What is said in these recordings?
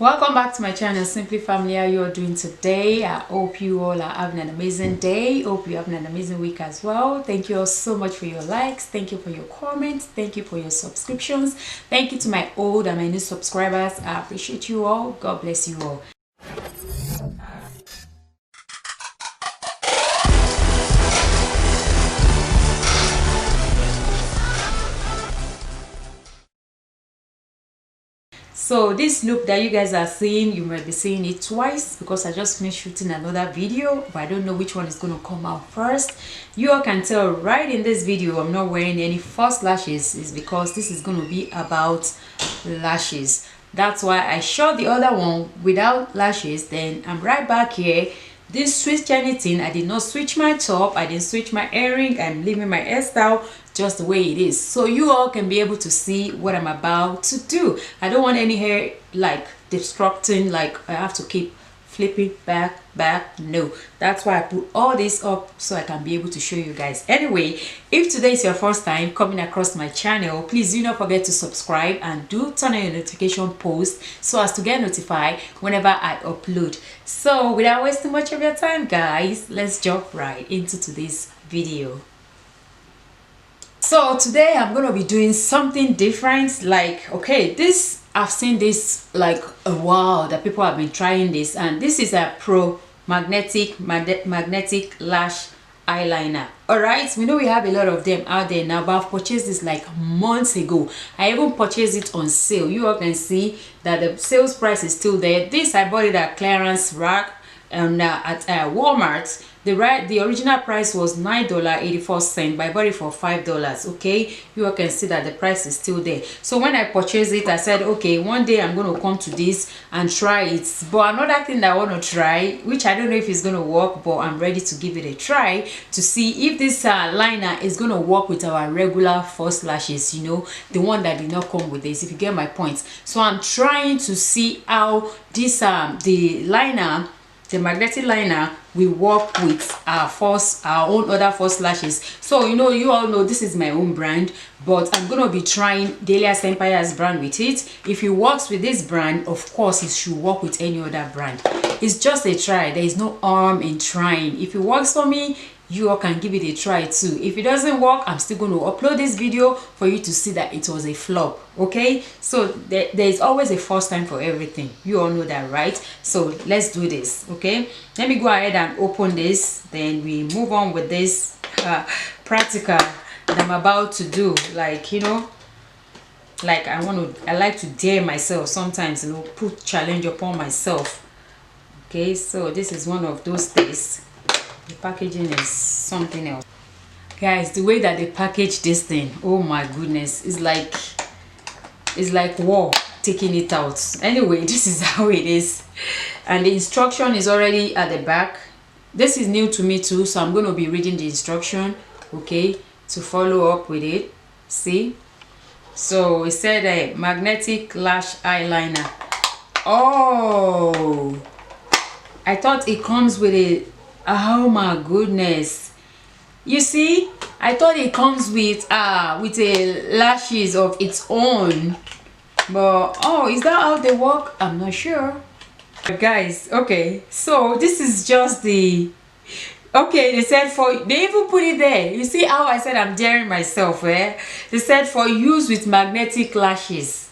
Welcome back to my channel, Simply Family. How you all doing today? I hope you all are having an amazing day. Hope you're having an amazing week as well. Thank you all so much for your likes. Thank you for your comments. Thank you for your subscriptions. Thank you to my old and my new subscribers. I appreciate you all. God bless you all. So this look that you guys are seeing, you might be seeing it twice because I just finished shooting another video, but I don't know which one is going to come out first. You all can tell right in this video I'm not wearing any false lashes, is because this is going to be about lashes. That's why I shot the other one without lashes. Then I'm right back here. Didn't switch anything. I did not switch my top. I didn't switch my earring. I'm leaving my hairstyle just the way it is, so you all can be able to see what I'm about to do. I don't want any hair like disrupting, like I have to keep flipping back. No, that's why I put all this up so I can be able to show you guys. Anyway, if today is your first time coming across my channel, please do not forget to subscribe and do turn on your notification post so as to get notified whenever I upload. So without wasting much of your time, guys, let's jump right into today's video. So today I'm gonna be doing something different. Like, okay, this, I've seen this like a while that people have been trying this, and this is a pro magnetic lash eyeliner. All right, we know we have a lot of them out there now, but I've purchased this like months ago. I even purchased it on sale. You all can see that the sales price is still there. This I bought it at clearance rack and at Walmart. The original price was $9.84, but I bought it for $5. Okay, you all can see that the price is still there. So when I purchased it, I said, okay, one day I'm going to come to this and try it. But another thing that I want to try, which I don't know if it's going to work, but I'm ready to give it a try to see if this liner is going to work with our regular false lashes, you know, the one that did not come with this, if you get my point. So I'm trying to see how this the liner, the magnetic liner, will work with our own other false lashes. So you know, you all know this is my own brand, but I'm gonna be trying Delia's Empire's brand with it. If it works with this brand, of course it should work with any other brand. It's just a try. There is no harm in trying. If it works for me, you all can give it a try too. If it doesn't work, I'm still going to upload this video for you to see that it was a flop. Okay, so there is always a first time for everything. You all know that, right? So let's do this. Okay, let me go ahead and open this, then we move on with this practical that I'm about to do. Like, you know, like I like to dare myself sometimes, you know, put challenge upon myself. Okay, so this is one of those days. The packaging is something else, guys. The way that they package this thing, oh my goodness, it's like war taking it out. Anyway, this is how it is, and the instruction is already at the back. This is new to me too, so I'm going to be reading the instruction, okay, to follow up with it. See, so it said a magnetic lash eyeliner. Oh, I thought it comes with a, oh my goodness, you see, I thought it comes with a lashes of its own, but oh, is that how they work? I'm not sure, guys. Okay, so this is just the, okay, they said they even put it there. You see how I said I'm daring myself, eh? They said for use with magnetic lashes.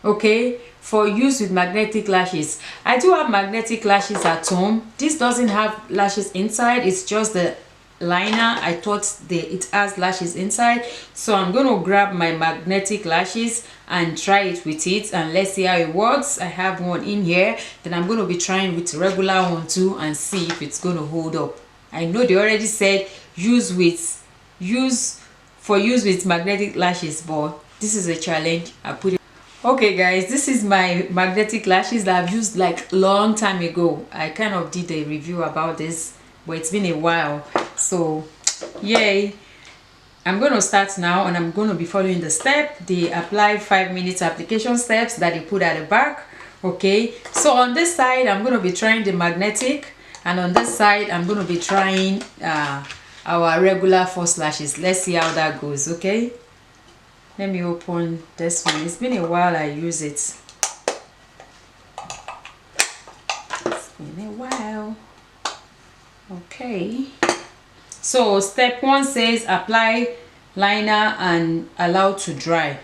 Okay, for use with magnetic lashes. I do have magnetic lashes at home. This doesn't have lashes inside, it's just the liner. I thought it has lashes inside, so I'm going to grab my magnetic lashes and try it with it, and let's see how it works. I have one in here, then I'm going to be trying with regular one too and see if it's going to hold up. I know they already said use with magnetic lashes, but this is a challenge. I put it. Okay guys, this is my magnetic lashes that I've used like long time ago. I kind of did a review about this, but it's been a while, so yay. I'm going to start now, and I'm going to be following the step, the apply 5-minute application steps that they put at the back. Okay, so on this side I'm going to be trying the magnetic, and on this side I'm going to be trying our regular false lashes. Let's see how that goes. Okay, let me open this one. It's been a while I use it. in a while. Okay, so step 1 says apply liner and allow to dry.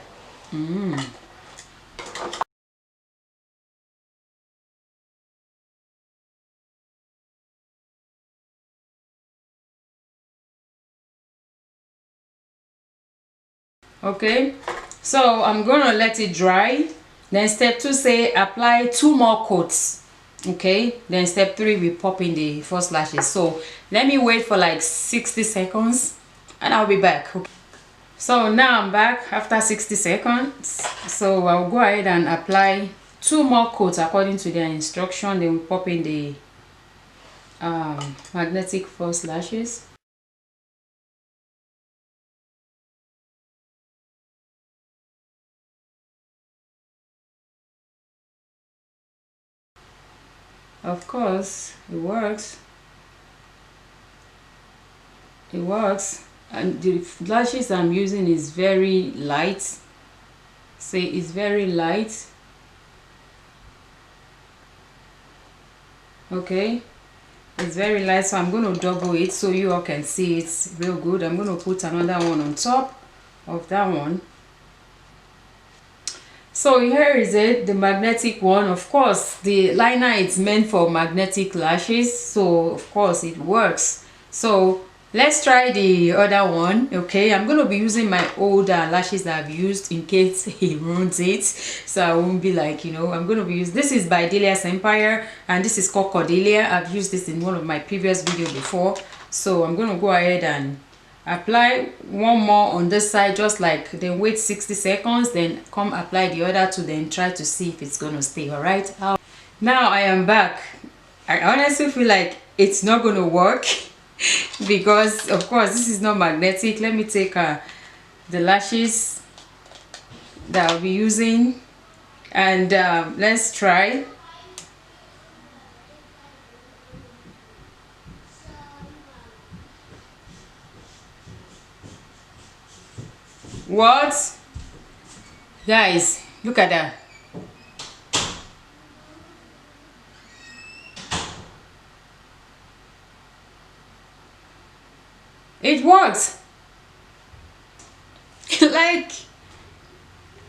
Okay, so I'm gonna let it dry. Then step 2 say apply 2 more coats. Okay, then step 3 we pop in the false lashes. So let me wait for like 60 seconds and I'll be back. Okay. So now I'm back after 60 seconds. So I'll go ahead and apply 2 more coats according to their instruction. Then we pop in the magnetic false lashes. Of course, it works. It works. And the lashes I'm using is very light. See, it's very light. Okay, it's very light, so I'm going to double it so you all can see it's real good. I'm going to put another one on top of that one. So here is it, the magnetic one. Of course, the liner is meant for magnetic lashes, so of course it works. So let's try the other one. Okay, I'm going to be using my old lashes that I've used in case he ruins it, so I won't be like, you know, I'm going to be using, this is by Delia's Empire and this is called Cordelia. I've used this in one of my previous videos before, so I'm going to go ahead and apply one more on this side, just like, then wait 60 seconds, then come apply the other two, then try to see if it's gonna stay. All right, now I am back. I honestly feel like it's not gonna work because of course this is not magnetic. Let me take the lashes that I'll be using and let's try. What? Guys, look at that. It works. Like,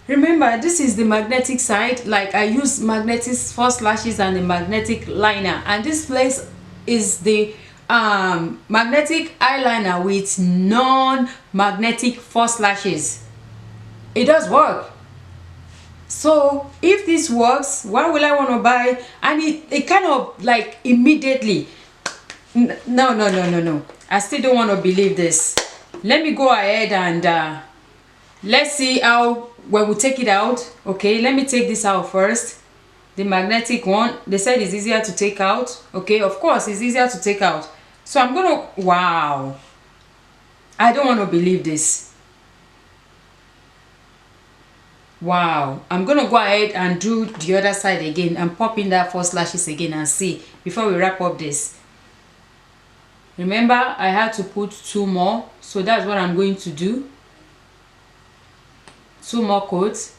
remember, this is the magnetic side. Like, I use magnetic false lashes and the magnetic liner, and this place is the magnetic eyeliner with non-magnetic false lashes. It does work. So if this works, why will I want to buy? And it kind of like immediately, no, I still don't want to believe this. Let me go ahead and let's see how when we take it out. Okay, let me take this out first. The magnetic one, they said it's easier to take out. Okay, of course it's easier to take out. So I'm gonna, wow, I don't want to believe this. Wow, I'm gonna go ahead and do the other side again and pop in that false lashes again and see before we wrap up this. Remember, I had to put 2 more, so that's what I'm going to do. 2 more coats.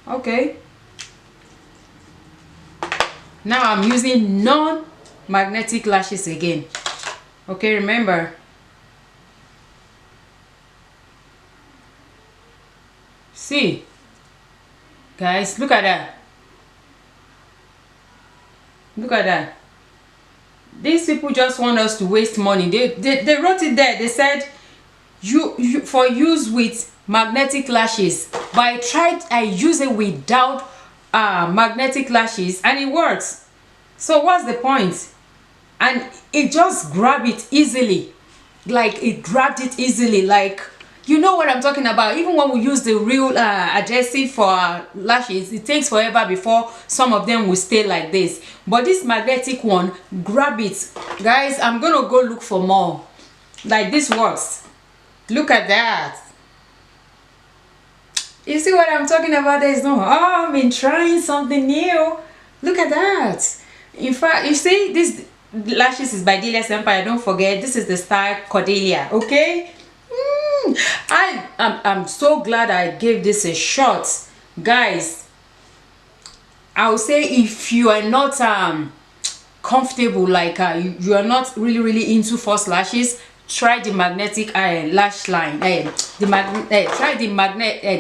Okay, now I'm using non-magnetic lashes again. Okay, remember, see guys, look at that. Look at that. These people just want us to waste money. They wrote it there. They said you for use with magnetic lashes, but I use it without magnetic lashes and it works. So what's the point? And it just grabbed it easily. Like, it grabbed it easily. Like, you know what I'm talking about. Even when we use the real adhesive for our lashes, it takes forever before some of them will stay like this. But this magnetic one, grab it. Guys, I'm gonna go look for more. Like, this works. Look at that. You see what I'm talking about? There's no harm in trying something new. Look at that. In fact, you see, this lashes is by Delia's Empire. Don't forget, this is the style Cordelia. Okay, I'm so glad I gave this a shot. Guys, I would say if you are not comfortable, like you are not really into false lashes, try the magnetic lash line. Try the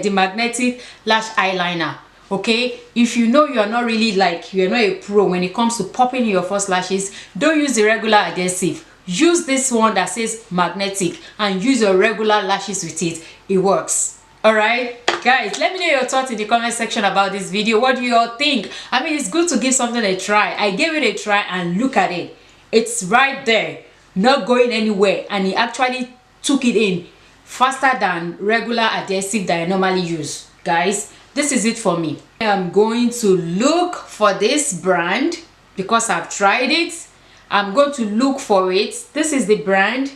magnetic lash eyeliner. Okay, if you know you are not really, like, you are not a pro when it comes to popping your false lashes, don't use the regular adhesive. Use this one that says magnetic and use your regular lashes with it. It works. All right, guys, let me know your thoughts in the comment section about this video. What do you all think? I mean, it's good to give something a try. I gave it a try and look at it. It's right there, not going anywhere, and it actually took it in faster than regular adhesive that I normally use. Guys, this is it for me. I am going to look for this brand because I've tried it. I'm going to look for it. This is the brand.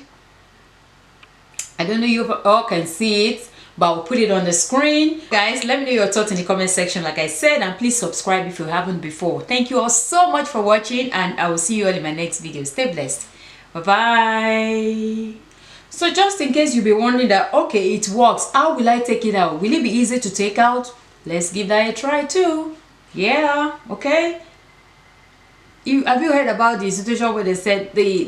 I don't know if you all can see it, but I'll put it on the screen. Guys, let me know your thoughts in the comment section, like I said, and please subscribe if you haven't before. Thank you all so much for watching, and I will see you all in my next video. Stay blessed. Bye bye. So just in case you'll be wondering that, okay, it works, how will I take it out? Will it be easy to take out? Let's give that a try too. Yeah, okay. Have you heard about the situation where they said the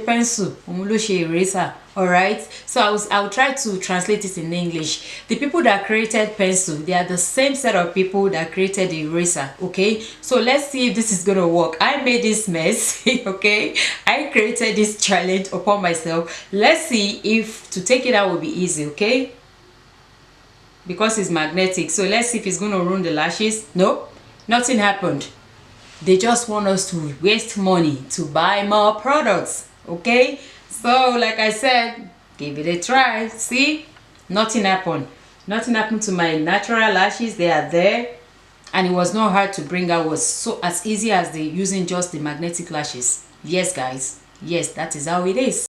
pencil, eraser? All right, so I'll try to translate it in English. The people that created pencil, they are the same set of people that created the eraser. Okay, so let's see if this is gonna work. I made this mess. Okay, I created this challenge upon myself. Let's see if to take it out will be easy. Okay, because it's magnetic, so let's see if it's gonna ruin the lashes. Nope, nothing happened. They just want us to waste money to buy more products. Okay, so like I said, give it a try. See, nothing happened. Nothing happened to my natural lashes. They are there, and it was not hard to bring out. It was so as easy as using just the magnetic lashes. Yes, guys, yes, that is how it is.